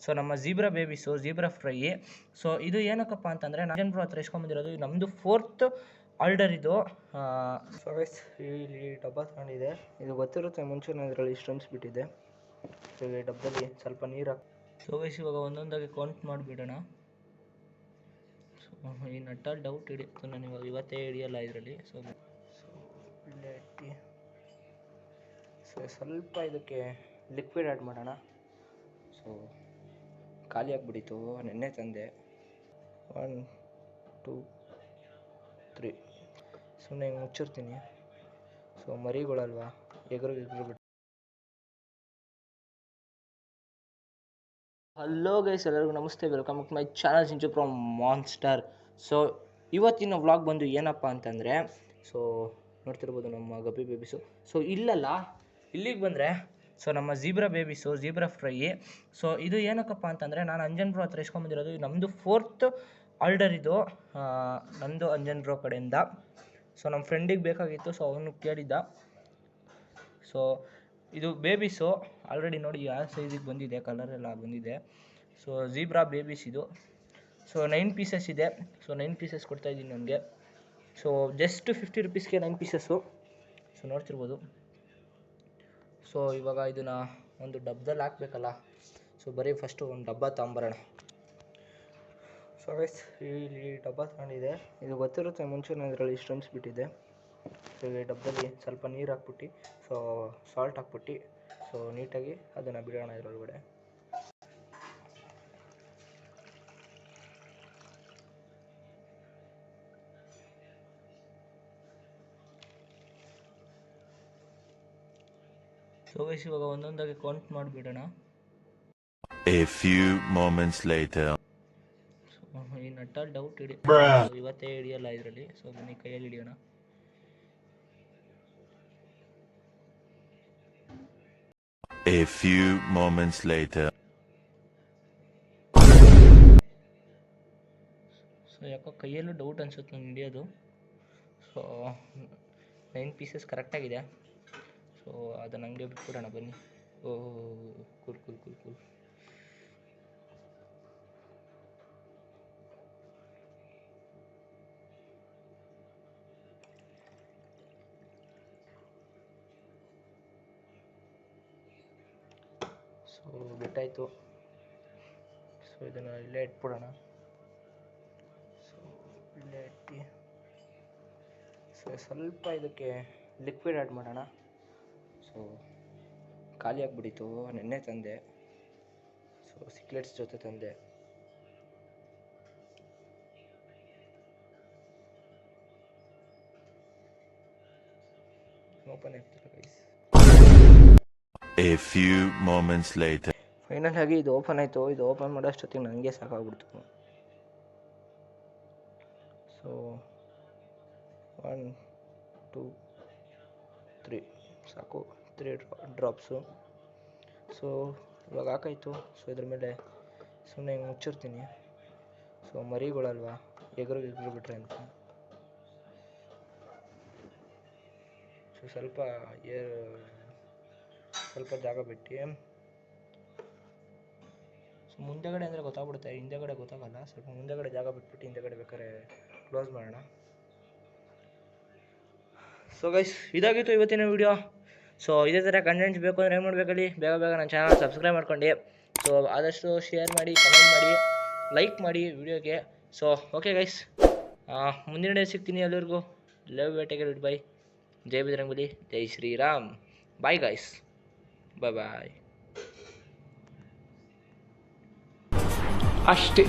So ನಮ್ಮ zebra babies, zebra fry. So ಇದು ಏನಕ್ಕಪ್ಪ ಅಂತಂದರೆ ನಾಜನ್ ಬ್ರೋ ಹತ್ರ ಇಸ್ಕೊಂಬಂದಿರೋದು. ನಮ್ಮದು 4th ಆರ್ಡರ್ ಇದು. ಸೊ ಗೈಸ್ ಇಲ್ಲಿ ಡಬ್ಬ ತಗೊಂಡಿದೆ. ಇದು ಗೊತ್ತಿರುತ್ತೆ, ಮುಂಚೆನೇ ಇದರಲ್ಲಿ ಸ್ಟ್ರಮ್ಸ್ ಬಿಟ್ಟಿದೆ. ಸೊ ಈ ಡಬ್ಬದಲ್ಲಿ ಸ್ವಲ್ಪ ನೀರು ಹಾಕಿ. ಸೊ ಗೈಸ್ ಇವಾಗ ಒಂದೊಂದಾಗಿ ಕೌಂಟ್ ಮಾಡಿಬಿಡೋಣ. ಸೊ ಈ ನಟ್ಟಲ್ಲಿ ಡೌಟ್ ಹಿಡಿಯುತ್ತೆ, ನಾನು ಇವಾಗ ಇವತ್ತೇ ಹಿಡಿಯಲ್ಲ ಇದರಲ್ಲಿ. ಸೊ ಇಲ್ಲೇ ಇಟ್ಟು ಸೊ ಸ್ವಲ್ಪ ಇದಕ್ಕೆ ಲಿಕ್ವಿಡ್ ಆ್ಯಡ್ ಮಾಡೋಣ. ಸೊ ಖಾಲಿ ಆಗಿಬಿಟ್ಟಿತ್ತು, ನೆನ್ನೆ ತಂದೆ. 1 2 3 ಸುಮ್ಮನೆ ಹಿಂಗೆ ಮುಚ್ಚಿರ್ತೀನಿ. ಸೊ ಮರಿಗಳಲ್ವಾ, ಎಗರು ಬಿಟ್ಟು. ಹಲೋ ಗೈಸ್, ಎಲ್ಲರಿಗೂ ನಮಸ್ತೆ, welcome to my channel Sinchu from monster. So ಇವತ್ತಿನ ವ್ಲಾಗ್ ಬಂದು ಏನಪ್ಪ ಅಂತಂದರೆ, ಸೊ ನೋಡ್ತಿರ್ಬೋದು ನಮ್ಮ ಗಬ್ಬಿ ಬೇಬೀಸು. ಸೊ ಇಲ್ಲಿಗೆ ಬಂದರೆ ಸೊ ನಮ್ಮ zebra babies, zebra fry. So ಇದು ಏನಕ್ಕಪ್ಪ ಅಂತಂದರೆ ನಾನು ಅಂಜನ್ ಬ್ರೋ ಹತ್ರ ಇಸ್ಕೊಂಬಂದಿರೋದು. ನಮ್ಮದು 4th ಆರ್ಡರ್ ಇದು, ನಂದು ಅಂಜನ್ ಬ್ರೋ ಕಡೆಯಿಂದ. ಸೊ ನಮ್ಮ ಫ್ರೆಂಡಿಗೆ ಬೇಕಾಗಿತ್ತು, ಸೊ ಅವನು ಕೇಳಿದ್ದ. ಸೊ ಇದು ಬೇಬೀಸು ಆಲ್ರೆಡಿ ನೋಡಿ ಯಾವ ಸೈಜಿಗೆ ಬಂದಿದೆ, ಕಲರೆಲ್ಲ ಬಂದಿದೆ. ಸೊ ಜೀಬ್ರಾ ಬೇಬೀಸ್ ಇದು. ಸೊ 9 ಪೀಸಸ್ ಇದೆ. ಸೊ 9 ಪೀಸಸ್ ಕೊಡ್ತಾಯಿದ್ದೀನಿ ನನಗೆ. So just 50 ರುಪೀಸ್ಗೆ 9 pieces. ಸೊ ನೋಡ್ತಿರ್ಬೋದು. ಸೊ ಇವಾಗ ಇದನ್ನು ಒಂದು ಡಬ್ಬದಲ್ಲಿ ಹಾಕಬೇಕಲ್ಲ. ಸೊ ಬರೀ ಫಸ್ಟು ಒಂದು ಡಬ್ಬ ತಗೊಂಬರೋಣ. ಸೊ ಗೈಸ್ ಇಲ್ಲಿ ಡಬ್ಬ ತಗೊಂಡಿದೆ. ಇದು ಗೊತ್ತಿರುತ್ತೆ, ಮುಂಚೆನೇ ಇದರಲ್ಲಿ ಸ್ಟ್ರಮ್ಸ್ ಬಿಟ್ಟಿದೆ. ಸೊ ಈ ಡಬ್ಬದಲ್ಲಿ ಸ್ವಲ್ಪ ನೀರು ಹಾಕ್ಬಿಟ್ಟು, ಸೊ ಸಾಲ್ಟ್ ಹಾಕ್ಬಿಟ್ಟು, ಸೊ ನೀಟಾಗಿ ಅದನ್ನು ಬಿಡೋಣ ಇದರೊಳಗಡೆ. ಸೊ ಗೈಸ್ ಇವಾಗ ಒಂದೊಂದಾಗಿ ಕೌಂಟ್ ಮಾಡಿಬಿಡೋಣ. A few moments later. So ಈ ನಟ್ಟಲ್ಲಿ ಡೌಟ್ ಹಿಡಿಯುತ್ತೆ, ಇವತ್ತೇ ಹಿಡಿಯಲ್ಲ ಇದರಲ್ಲಿ. ಸೊ ಬನ್ನಿ ಕೈಯಲ್ಲಿ ಹಿಡಿಯೋಣ. A few moments later. So ಯಾಕೋ ಕೈಯಲ್ಲೂ ಡೌಟ್ ಅನ್ಸುತ್ತೆ ನಾನು ಹಿಡಿಯೋದು. So 9 pieces ಕರೆಕ್ಟಾಗಿದೆ. ಸೊ ಅದನ್ನು ಹಂಗೆ ಬಿಟ್ಬಿಡೋಣ ಬನ್ನಿ. ಕೂಲ್. ಸೊ ಬಿಟ್ಟಾಯಿತು. ಸೊ ಇದನ್ನು ಇಲ್ಲೇ ಇಟ್ಬಿಡೋಣ. ಸೊ ಇಲ್ಲೇ ಇಟ್ಟು ಸೊ ಸ್ವಲ್ಪ ಇದಕ್ಕೆ ಲಿಕ್ವಿಡ್ ಆ್ಯಡ್ ಮಾಡೋಣ. ಸೊ ಖಾಲಿ ಆಗಿಬಿಟ್ಟಿತ್ತು, ನೆನ್ನೆ ತಂದೆ. ಸೊ ಸಿಕ್ಲೆಟ್ಸ್ ಜೊತೆ ತಂದೆ. ಓಪನ್ ಆಗ್ತಿಲ್ಲ guys. A few moments later. Final ಆಗಿ ಇದು ಓಪನ್ ಆಯಿತು. ಇದು ಓಪನ್ ಮಾಡೋಷ್ಟೊತ್ತಿಗೆ ನನಗೆ ಸಾಕಾಗ್ಬಿಡ್ತು. ಸೊ 1 2 3 ಸಾಕು, 3 ಡ್ರಾಪ್ಸು. ಸೊ ಇವಾಗ ಹಾಕಾಯಿತು. ಸೊ ಇದ್ರ ಮೇಲೆ ಸುಮ್ಮನೆ ಹಿಂಗೆ ಮುಚ್ಚಿರ್ತೀನಿ. ಸೊ ಮರಿಗಳಲ್ವಾ, ಎಗರು ಬಿಟ್ರೆ ಅಂತ. ಸೊ ಸ್ವಲ್ಪ ಜಾಗ ಬಿಟ್ಟು, ಸೊ ಮುಂದೆಗಡೆ ಅಂದರೆ ಗೊತ್ತಾಗ್ಬಿಡುತ್ತೆ, ಹಿಂದೆಗಡೆ ಗೊತ್ತಾಗಲ್ಲ. ಸ್ವಲ್ಪ ಮುಂದೆಗಡೆ ಜಾಗ ಬಿಟ್ಬಿಟ್ಟು ಹಿಂದೆಗಡೆ ಬೇಕಾದ್ರೆ ಕ್ಲೋಸ್ ಮಾಡೋಣ. ಸೊ ಗೈಸ್ ಇದಾಗಿತ್ತು ಇವತ್ತಿನ ವಿಡಿಯೋ. ಸೊ ಇದೇ ಥರ ಕಂಟೆಂಟ್ಸ್ ಬೇಕು ಅಂದರೆ ಏನು ಮಾಡಬೇಕಲ್ಲಿ, ಬೇಗ ನನ್ನ ಚಾನಲ್ ಸಬ್ಸ್ಕ್ರೈಬ್ ಮಾಡ್ಕೊಂಡು, ಸೊ ಆದಷ್ಟು ಶೇರ್ ಮಾಡಿ, ಕಮೆಂಟ್ ಮಾಡಿ, ಲೈಕ್ ಮಾಡಿ ವಿಡಿಯೋಗೆ. ಸೊ ಓಕೆ ಗೈಸ್, ಮುಂದಿನ ಡೇ ಸಿಗ್ತೀನಿ. ಎಲ್ಲರಿಗೂ ಲವ್ ಟೇಕ್ ಕೇರ್, ಬೈ. ಜೈ ಬಜರಂಗಬಲಿ, ಜೈ ಶ್ರೀರಾಮ್. Bye guys, bye. ಅಷ್ಟೇ.